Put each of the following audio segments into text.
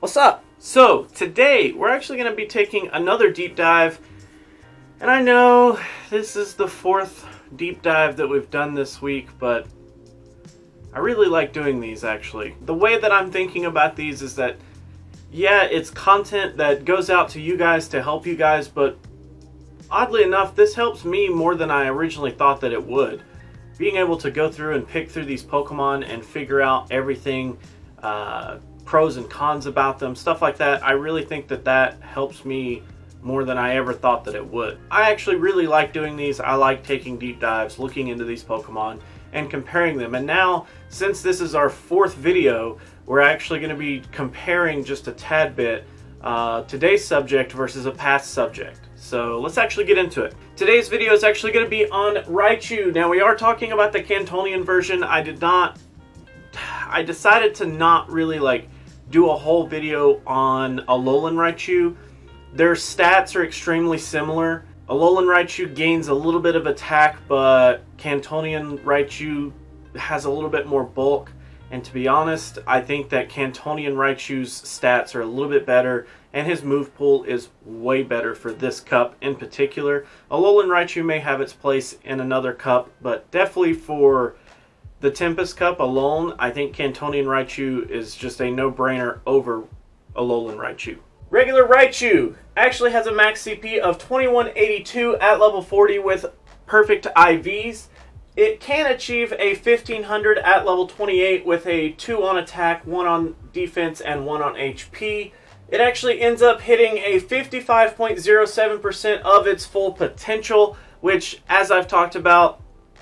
What's up? So today we're actually going to be taking another deep dive, and I know this is the fourth deep dive that we've done this week, but I really like doing these actually. The way that I'm thinking about these is that, yeah, it's content that goes out to you guys to help you guys, but oddly enough, this helps me more than I originally thought that it would. Being able to go through and pick through these Pokemon and figure out everything, pros and cons about them, stuff like that, I really think that that helps me more than I ever thought that it would. I actually really like doing these. I like taking deep dives, looking into these Pokemon and comparing them. And now, since this is our fourth video, we're actually going to be comparing just a tad bit today's subject versus a past subject. So let's actually get into it. Today's video is actually going to be on Raichu. Now we are talking about the Cantonian version. I decided to not really do a whole video on Alolan Raichu. Their stats are extremely similar. Alolan Raichu gains a little bit of attack, but Cantonian Raichu has a little bit more bulk. And to be honest, I think that Cantonian Raichu's stats are a little bit better, and his move pool is way better for this cup in particular. Alolan Raichu may have its place in another cup, but definitely for the Tempest Cup alone, I think Cantonian Raichu is just a no-brainer over Alolan Raichu. Regular Raichu actually has a max CP of 2182 at level 40 with perfect IVs. It can achieve a 1500 at level 28 with a 2 on attack, 1 on defense, and 1 on HP. It actually ends up hitting a 55.07% of its full potential, which, as I've talked about,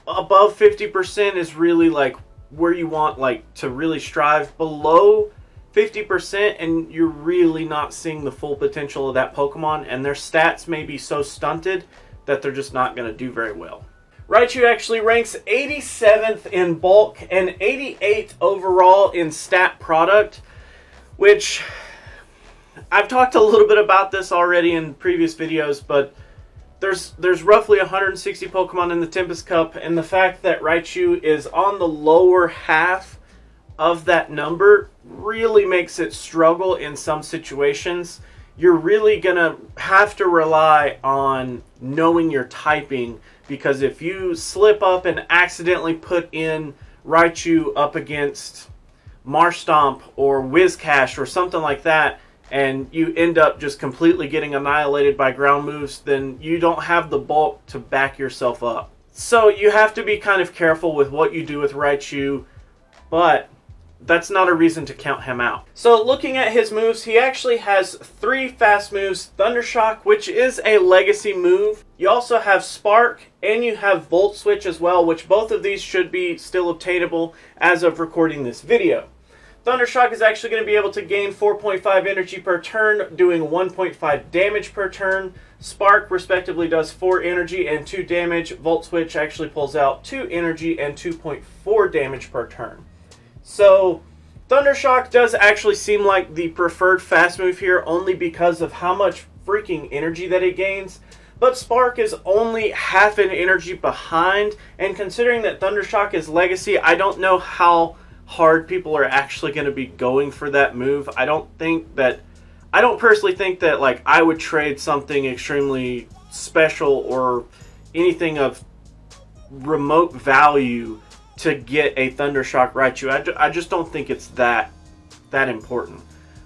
above 50% is really where you want to really strive. Below 50% and you're really not seeing the full potential of that Pokemon, and their stats may be so stunted that they're just not going to do very well. Raichu actually ranks 87th in bulk and 88th overall in stat product, which I've talked a little bit about this already in previous videos, but there's roughly 160 Pokemon in the Tempest Cup, and the fact that Raichu is on the lower half of that number really makes it struggle in some situations. You're really gonna have to rely on knowing your typing, because if you slip up and accidentally put in Raichu up against Marshtomp or Whiscash or something like that, and you end up just completely getting annihilated by ground moves, then you don't have the bulk to back yourself up. So you have to be kind of careful with what you do with Raichu, but that's not a reason to count him out. So looking at his moves, he actually has 3 fast moves. Thundershock, which is a legacy move. You also have Spark, and you have Volt Switch as well, which both of these should be still obtainable as of recording this video. Thundershock is actually going to be able to gain 4.5 energy per turn, doing 1.5 damage per turn. Spark, respectively, does 4 energy and 2 damage. Volt Switch actually pulls out 2 energy and 2.4 damage per turn. So, Thundershock does actually seem like the preferred fast move here, only because of how much freaking energy that it gains. But Spark is only half an energy behind, and considering that Thundershock is legacy, I don't know how hard people are actually going to be going for that move. I don't personally think that I would trade something extremely special or anything of remote value to get a Thundershock Raichu. I just don't think it's that important.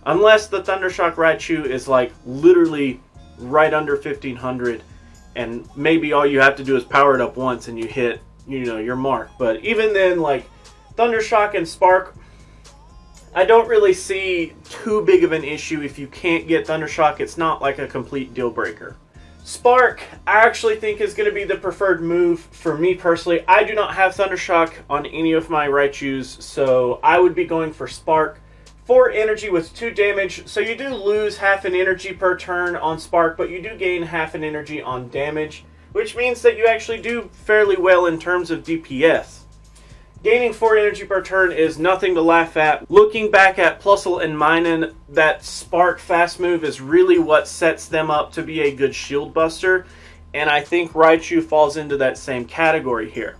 Unless the Thundershock Raichu is literally right under 1500, and maybe all you have to do is power it up once and you hit, your mark. But even then, Thundershock and Spark, I don't really see too big of an issue. If you can't get Thundershock, it's not a complete deal breaker. Spark, I actually think, is going to be the preferred move for me personally. I do not have Thundershock on any of my Raichus, so I would be going for Spark. 4 energy with 2 damage, so you do lose half an energy per turn on Spark, but you do gain half an energy on damage, which means that you actually do fairly well in terms of DPS. Gaining 4 energy per turn is nothing to laugh at. Looking back at Plusle and Minun, that Spark fast move is really what sets them up to be a good shield buster, and I think Raichu falls into that same category here.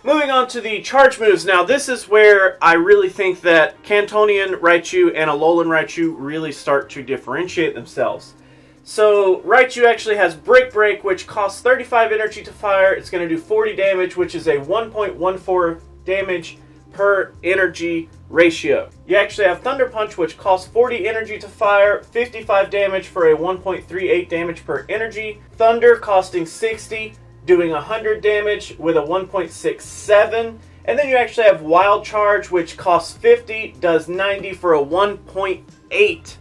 Moving on to the charge moves. Now this is where I really think that Cantonian Raichu and Alolan Raichu really start to differentiate themselves. So Raichu actually has Brick Break, which costs 35 energy to fire. It's going to do 40 damage, which is a 1.14 damage per energy ratio. You actually have Thunder Punch, which costs 40 energy to fire, 55 damage for a 1.38 damage per energy. Thunder costing 60, doing 100 damage with a 1.67. And then you actually have Wild Charge, which costs 50, does 90 for a 1.8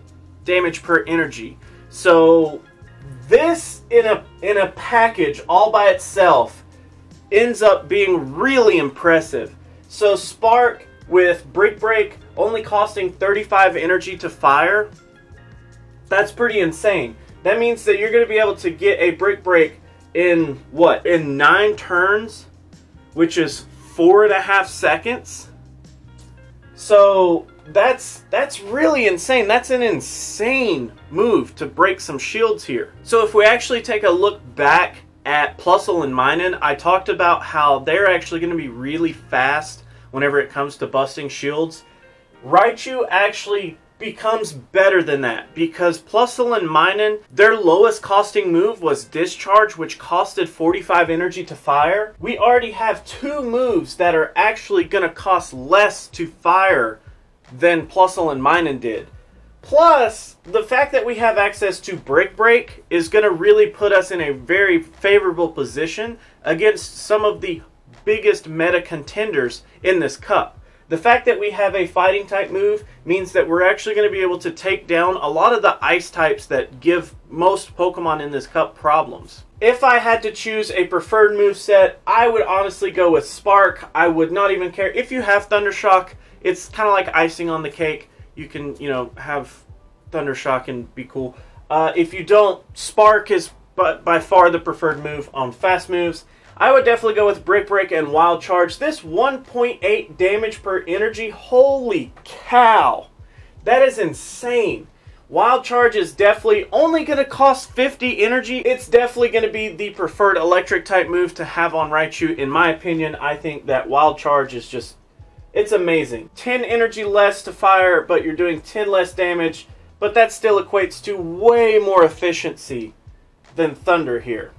damage per energy. So this in a package all by itself ends up being really impressive. So Spark with Brick Break only costing 35 energy to fire, that's pretty insane. That means that you're going to be able to get a Brick Break in what? In 9 turns, which is 4.5 seconds. So that's really insane. That's an insane move to break some shields here. So if we actually take a look back at Plusle and Minun, I talked about how they're actually going to be really fast whenever it comes to busting shields. Raichu actually becomes better than that, because Plusle and Minun, their lowest costing move was Discharge, which costed 45 energy to fire. We already have 2 moves that are actually going to cost less to fire than Plusle and Minun did. Plus, the fact that we have access to Brick Break is going to really put us in a very favorable position against some of the biggest meta contenders in this cup. The fact that we have a fighting type move means that we're actually going to be able to take down a lot of the ice types that give most Pokemon in this cup problems. If I had to choose a preferred moveset, I would honestly go with Spark. I would not even care. If you have Thundershock, it's kind of like icing on the cake. You can, have Thundershock and be cool. If you don't, Spark is by far the preferred move on fast moves. I would definitely go with Brick Break and Wild Charge. This 1.8 damage per energy, holy cow. That is insane. Wild Charge is definitely only going to cost 50 energy. It's definitely going to be the preferred electric type move to have on Raichu. In my opinion, I think that Wild Charge is just, it's amazing. 10 energy less to fire, but you're doing 10 less damage. But that still equates to way more efficiency than Thunder here.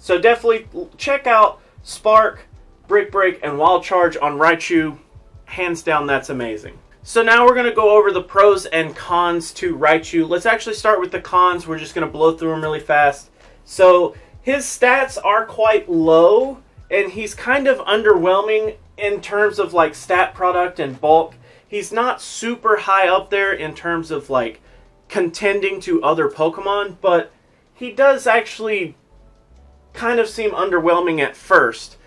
So definitely check out Spark, Brick Break, and Wild Charge on Raichu. Hands down, that's amazing. So now we're going to go over the pros and cons to Raichu. Let's actually start with the cons. We're just going to blow through them really fast. So his stats are quite low, and he's kind of underwhelming in terms of like stat product and bulk. He's not super high up there in terms of like contending to other Pokemon, but he does actually kind of seem underwhelming at first.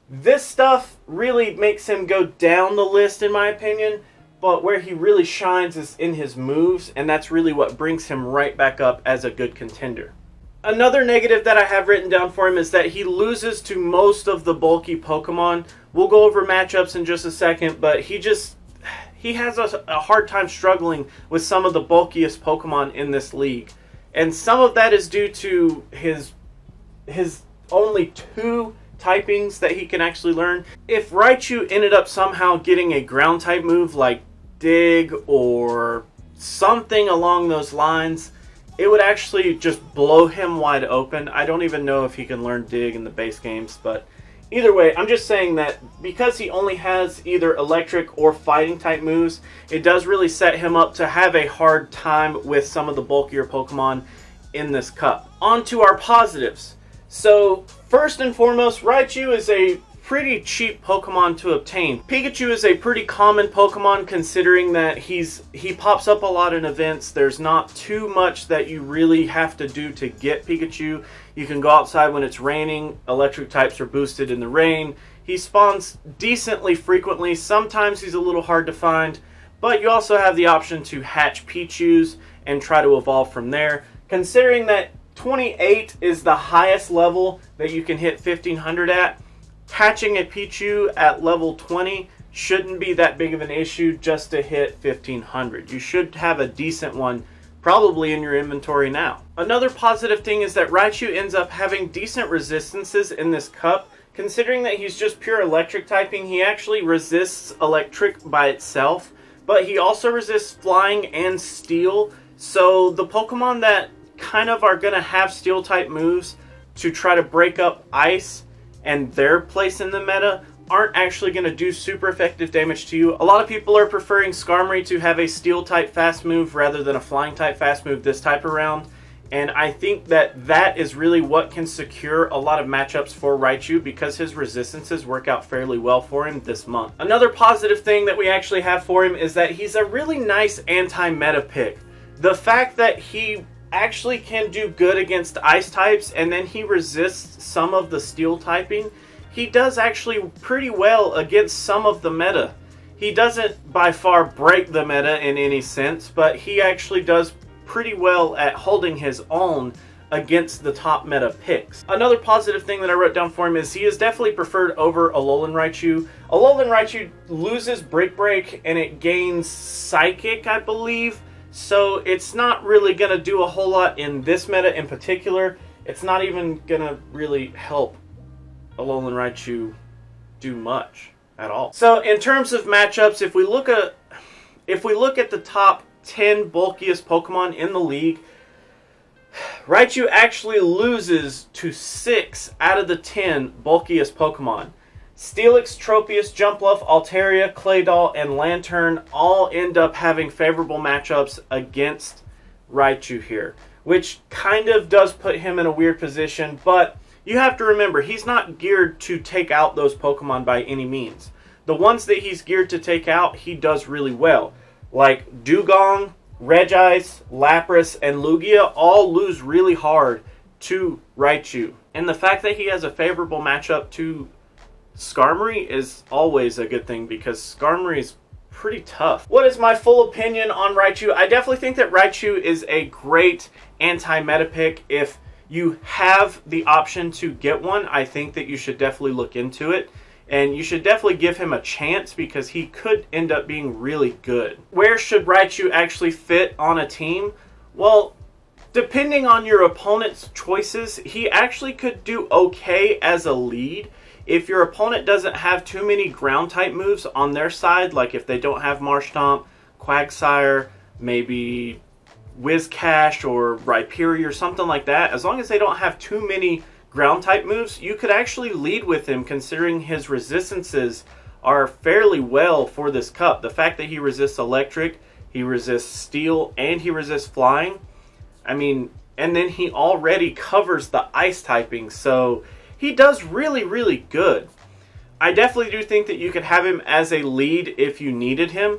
This stuff really makes him go down the list in my opinion, but where he really shines is in his moves, and that's really what brings him right back up as a good contender. Another negative that I have written down for him is that he loses to most of the bulky Pokemon. We'll go over matchups in just a second, but he has a hard time struggling with some of the bulkiest Pokemon in this league. And some of that is due to his only 2 typings that he can actually learn. If Raichu ended up somehow getting a ground type move like Dig or something along those lines, it would actually just blow him wide open. I don't even know if he can learn Dig in the base games, but either way, I'm just saying that because he only has either electric or fighting type moves, it does really set him up to have a hard time with some of the bulkier Pokemon in this cup. On to our positives. So, first and foremost, Raichu is a pretty cheap Pokemon to obtain. Pikachu is a pretty common Pokemon considering that he pops up a lot in events. There's not too much that you really have to do to get Pikachu. You can go outside when it's raining. Electric types are boosted in the rain. He spawns decently frequently. Sometimes he's a little hard to find, but you also have the option to hatch Pichus and try to evolve from there. Considering that 28 is the highest level that you can hit 1500 at, hatching a Pichu at level 20 shouldn't be that big of an issue just to hit 1500. You should have a decent one probably in your inventory now. Another positive thing is that Raichu ends up having decent resistances in this cup considering that he's just pure electric typing, he actually resists electric by itself, but he also resists flying and steel. So the Pokemon that kind of are going to have steel type moves to try to break up ice and their place in the meta aren't actually going to do super effective damage to you. A lot of people are preferring Skarmory to have a steel type fast move rather than a flying type fast move this type around. And I think that that is really what can secure a lot of matchups for Raichu, because his resistances work out fairly well for him this month. Another positive thing that we actually have for him is that he's a really nice anti-meta pick. The fact that he actually can do good against ice types and then he resists some of the steel typing, he does actually pretty well against some of the meta. He doesn't by far break the meta in any sense, but he actually does pretty well at holding his own against the top meta picks. Another positive thing that I wrote down for him is he is definitely preferred over Alolan Raichu. Alolan Raichu loses Brick Break and it gains Psychic, I believe. So it's not really going to do a whole lot in this meta in particular. It's not even going to really help Alolan Raichu do much at all. So in terms of matchups, if we look at the top 10 bulkiest Pokemon in the league, Raichu actually loses to 6 out of the 10 bulkiest Pokemon. Steelix, Tropius, Jumpluff, Altaria, Claydol, and Lantern all end up having favorable matchups against Raichu here, which kind of does put him in a weird position, but you have to remember, he's not geared to take out those Pokemon by any means. The ones that he's geared to take out, he does really well. Like Dugong, Regice, Lapras, and Lugia all lose really hard to Raichu. And the fact that he has a favorable matchup to Skarmory is always a good thing, because Skarmory is pretty tough. What is my full opinion on Raichu? I definitely think that Raichu is a great anti-meta pick. If you have the option to get one, I think that you should definitely look into it. And you should definitely give him a chance, because he could end up being really good. Where should Raichu actually fit on a team? Well, depending on your opponent's choices, he actually could do okay as a lead. If your opponent doesn't have too many ground type moves on their side, like if they don't have Marshtomp, Quagsire, maybe Whiscash or Rhyperior or something like that, as long as they don't have too many ground type moves, you could actually lead with him, considering his resistances are fairly well for this cup. The fact that he resists electric, he resists steel, and he resists flying, I mean, and then he already covers the ice typing, so he does really, really good. I definitely do think that you could have him as a lead if you needed him.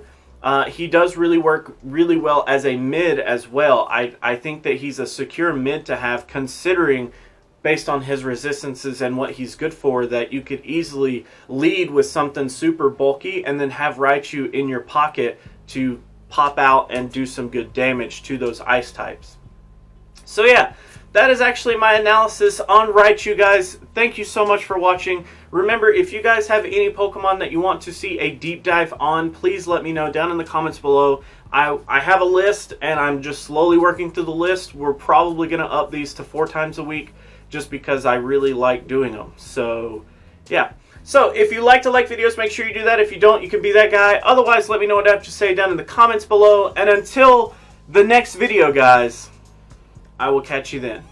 He does really work really well as a mid as well. I think that he's a secure mid to have, considering based on his resistances and what he's good for, that you could easily lead with something super bulky and then have Raichu in your pocket to pop out and do some good damage to those ice types. So yeah, that is actually my analysis on Raichu, guys. Thank you so much for watching. Remember, if you guys have any Pokemon that you want to see a deep dive on, please let me know down in the comments below. I have a list, and I'm just slowly working through the list. We're probably going to up these to 4 times a week, just because I really like doing them. So, yeah. So, if you like to like videos, make sure you do that. If you don't, you can be that guy. Otherwise, let me know what I have to say down in the comments below. And until the next video, guys, I will catch you then.